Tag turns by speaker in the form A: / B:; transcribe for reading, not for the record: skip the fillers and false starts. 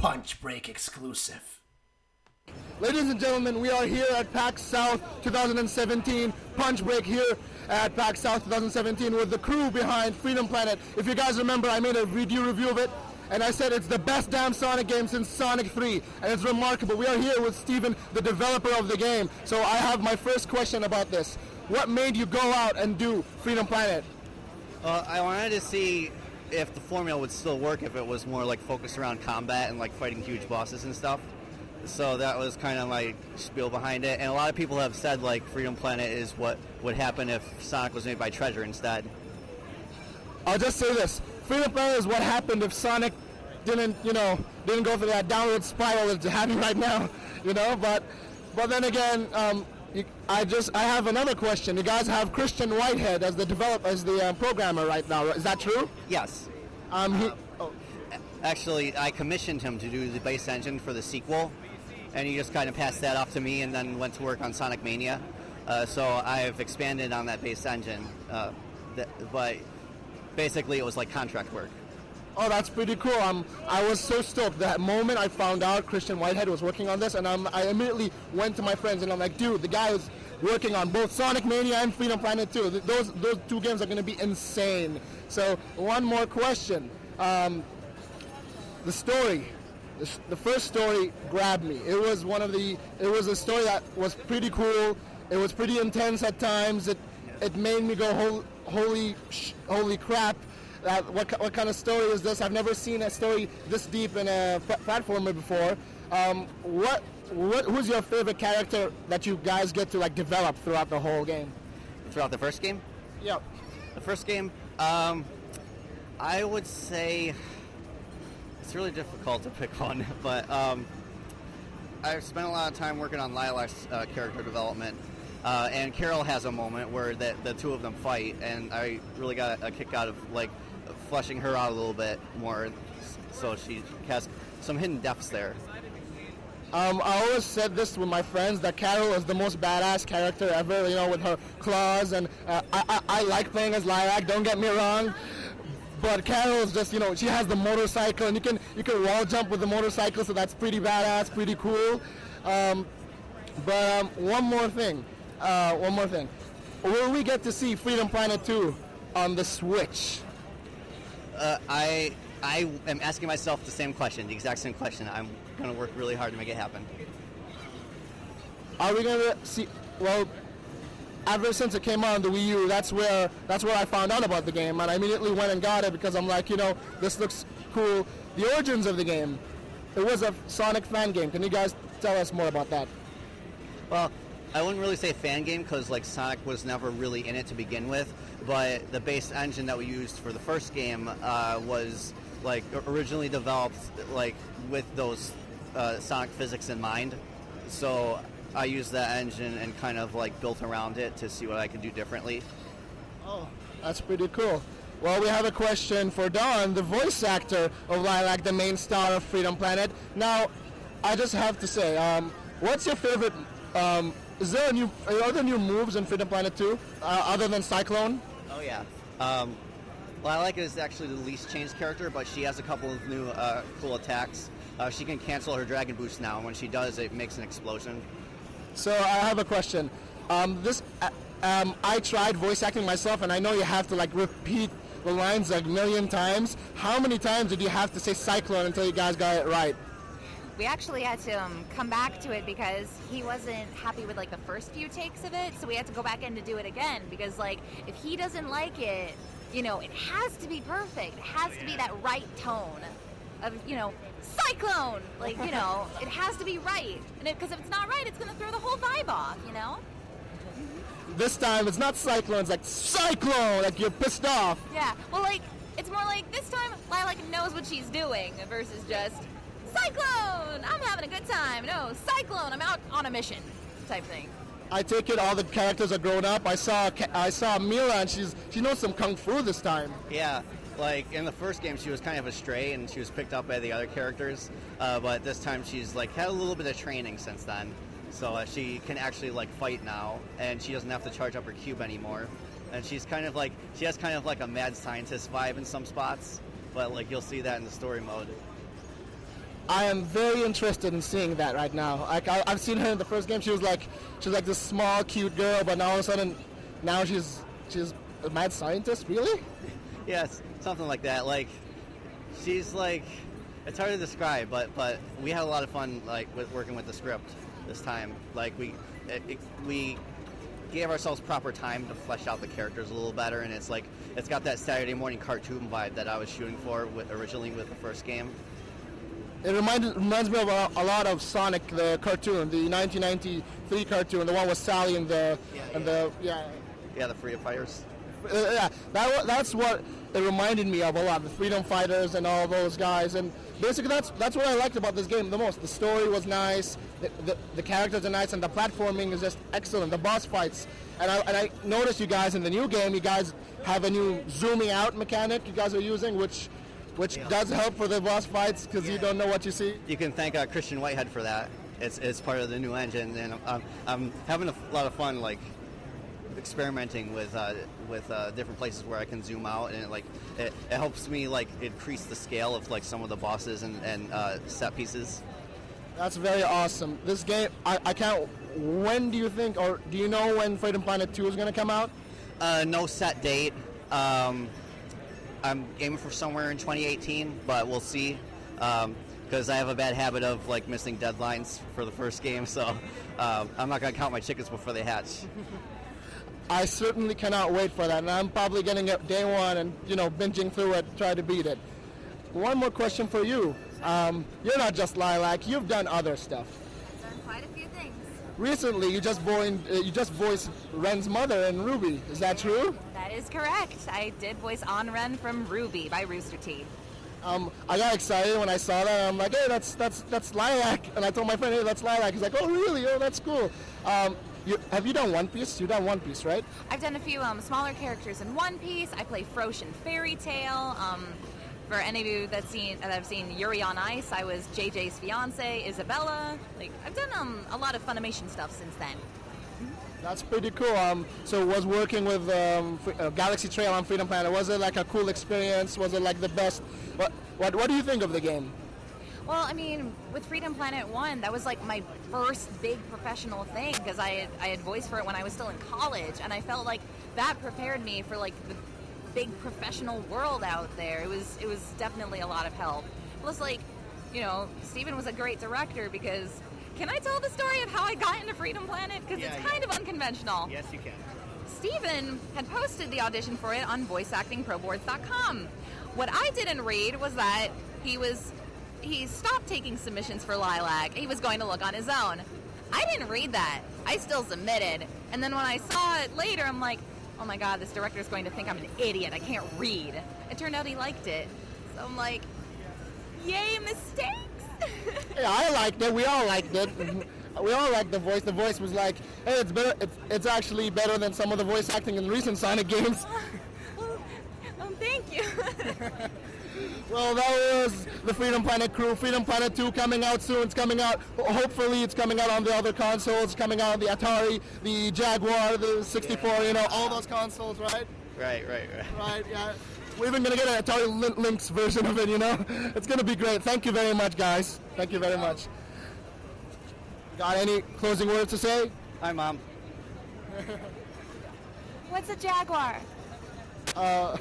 A: PunchBreak X-Clusive.
B: Ladies and gentlemen, we are here at PAX South 2017. PunchBreak here at PAX South 2017 with the crew behind Freedom Planet. If you guys remember, I made a video review of it, and I said it's the best damn Sonic game since Sonic 3, and it's remarkable. We are here with Steven, the developer of the game. So I have my first question about this. What made you go out and do Freedom Planet?
C: I wanted to see if the formula would still work if it was more like focused around combat and like fighting huge bosses and stuff. So that was kind of my spiel behind it. And a lot of people have said like Freedom Planet is what would happen if Sonic was made by Treasure instead.
B: I'll just say this. Freedom Planet is what happened if Sonic didn't go through that downward spiral it's having right now, but then again, I have another question. You guys have Christian Whitehead as the programmer right now. Is that true?
C: Yes. Actually, I commissioned him to do the base engine for the sequel, and he just kind of passed that off to me and then went to work on Sonic Mania. So I've expanded on that base engine, but basically it was like contract work.
B: Oh, that's pretty cool. I was so stoked. That moment I found out Christian Whitehead was working on this, and I immediately went to my friends and I'm like, dude, the guy is working on both Sonic Mania and Freedom Planet 2. Those two games are going to be insane. So one more question. The story. The first story grabbed me. It was a story that was pretty cool. It was pretty intense at times. It made me go, holy crap. What kind of story is this? I've never seen a story this deep in a platformer before. Who's your favorite character that you guys get to like develop throughout the whole game?
C: Throughout the first game?
B: Yeah.
C: The first game, I would say it's really difficult to pick one, but I've spent a lot of time working on Lilac's character development. And Carol has a moment where the two of them fight, and I really got a kick out of like fleshing her out a little bit more, so she has some hidden depths there.
B: I always said this with my friends that Carol is the most badass character ever, with her claws, and I like playing as Lilac, don't get me wrong, but Carol is just, she has the motorcycle, and you can wall jump with the motorcycle, so that's pretty badass, pretty cool. But one more thing. Will we get to see Freedom Planet 2 on the Switch?
C: I am asking myself the same question, the exact same question. I'm going to work really hard to make it happen.
B: Are we going to see? Well, ever since it came out on the Wii U, that's where I found out about the game, and I immediately went and got it because I'm like, this looks cool. The origins of the game. It was a Sonic fan game. Can you guys tell us more about that?
C: Well, I wouldn't really say fan game because like Sonic was never really in it to begin with, but the base engine that we used for the first game was like originally developed like with those Sonic physics in mind. So I used that engine and kind of like built around it to see what I could do differently.
B: Oh, that's pretty cool. Well, we have a question for Don, the voice actor of Lilac, the main star of Freedom Planet. Now, I just have to say, what's your favorite? Are there new moves in Freedom Planet 2 other than Cyclone?
C: Oh yeah. Lilac is actually the least changed character, but she has a couple of new cool attacks. She can cancel her Dragon Boost now, and when she does, it makes an explosion.
B: So I have a question. I tried voice acting myself, and I know you have to like repeat the lines like a million times. How many times did you have to say Cyclone until you guys got it right?
D: We actually had to come back to it because he wasn't happy with like the first few takes of it, so we had to go back in to do it again because like if he doesn't like it, it has to be perfect. It has to be that right tone of, Cyclone! Like, it has to be right. And because if it's not right, it's going to throw the whole vibe off,
B: This time it's not Cyclone, it's like Cyclone, like you're pissed off.
D: Yeah, well like, it's more like this time Lilac knows what she's doing versus just Cyclone! I'm having a good time. No, Cyclone, I'm out on a mission type thing.
B: I take it all the characters are grown up. I saw Mila, and she knows some kung fu this time.
C: Yeah, like in the first game she was kind of a stray and she was picked up by the other characters, but this time she's like had a little bit of training since then. So she can actually like fight now, and she doesn't have to charge up her cube anymore. And she has kind of like a mad scientist vibe in some spots, but like you'll see that in the story mode.
B: I am very interested in seeing that right now. Like I've seen her in the first game. She was like this small, cute girl, but now all of a sudden, now she's a mad scientist. Really?
C: Yes, something like that. Like, she's like, it's hard to describe, but we had a lot of fun like working with the script this time. Like we gave ourselves proper time to flesh out the characters a little better, and it's got that Saturday morning cartoon vibe that I was shooting for originally with the first game.
B: It reminds me of a lot of Sonic the cartoon, the 1993 cartoon, the one with Sally and the
C: Freedom Fighters.
B: Yeah, that's what it reminded me of a lot. The Freedom Fighters and all those guys, and basically that's what I liked about this game the most. The story was nice, the characters are nice, and the platforming is just excellent. The boss fights, and I noticed you guys in the new game, you guys have a new zooming out mechanic you guys are using, which does help for the boss fights because you don't know what you see.
C: You can thank Christian Whitehead for that. It's part of the new engine, and I'm having a lot of fun like experimenting with different places where I can zoom out, and it helps me like increase the scale of like some of the bosses and set pieces.
B: That's very awesome. This game, I can't. When do you think, or do you know when Freedom Planet 2 is going to come out?
C: No set date. I'm aiming for somewhere in 2018, but we'll see. Because I have a bad habit of like missing deadlines for the first game, so I'm not going to count my chickens before they hatch.
B: I certainly cannot wait for that, and I'm probably getting it day one and binging through it, try to beat it. One more question for you. You're not just Lilac; you've done other stuff.
D: I've done quite a few things.
B: Recently, you just voiced Ren's mother in Ruby. Is that true?
D: That is correct. I did voice On Ren from Ruby by Rooster Teeth.
B: I got excited when I saw that. I'm like, hey, that's Lilac, and I told my friend, hey, that's Lilac. He's like, oh, really? Oh, that's cool. Have you done One Piece? You've done One Piece, right?
D: I've done a few smaller characters in One Piece. I play Frosh in Fairy Tail. For any of you that have seen Yuri on Ice, I was JJ's fiance, Isabella. Like, I've done a lot of Funimation stuff since then.
B: That's pretty cool. So was working with Galaxy Trail on Freedom Planet, was it like a cool experience? Was it like the best? What do you think of the game?
D: Well, I mean, with Freedom Planet 1, that was like my first big professional thing because I had voiced for it when I was still in college, and I felt like that prepared me for like the big professional world out there. It was definitely a lot of help. Plus, like, Steven was a great director because, can I tell the story of how I got into Freedom Planet? Because it's kind of unconventional.
C: Yes, you can.
D: Steven had posted the audition for it on voiceactingproboards.com. What I didn't read was that he stopped taking submissions for Lilac. He was going to look on his own. I didn't read that. I still submitted. And then when I saw it later, I'm like, oh my God, this director's going to think I'm an idiot. I can't read. It turned out he liked it. So I'm like, yay, mistakes.
B: Yeah, I liked it. We all liked it. We all liked the voice. The voice was like, hey, it's better. It's actually better than some of the voice acting in recent Sonic games.
D: Thank you.
B: Well, that was the Freedom Planet crew. Freedom Planet 2 coming out soon. It's coming out, hopefully it's coming out on the other consoles, coming out on the Atari, the Jaguar, the 64, all those consoles, right?
C: Right.
B: Right, yeah. We're even going to get an Atari Lynx version of it, It's going to be great. Thank you very much, guys. Thank you very much. Got any closing words to say?
C: Hi, Mom.
D: What's a Jaguar?
B: Sorry.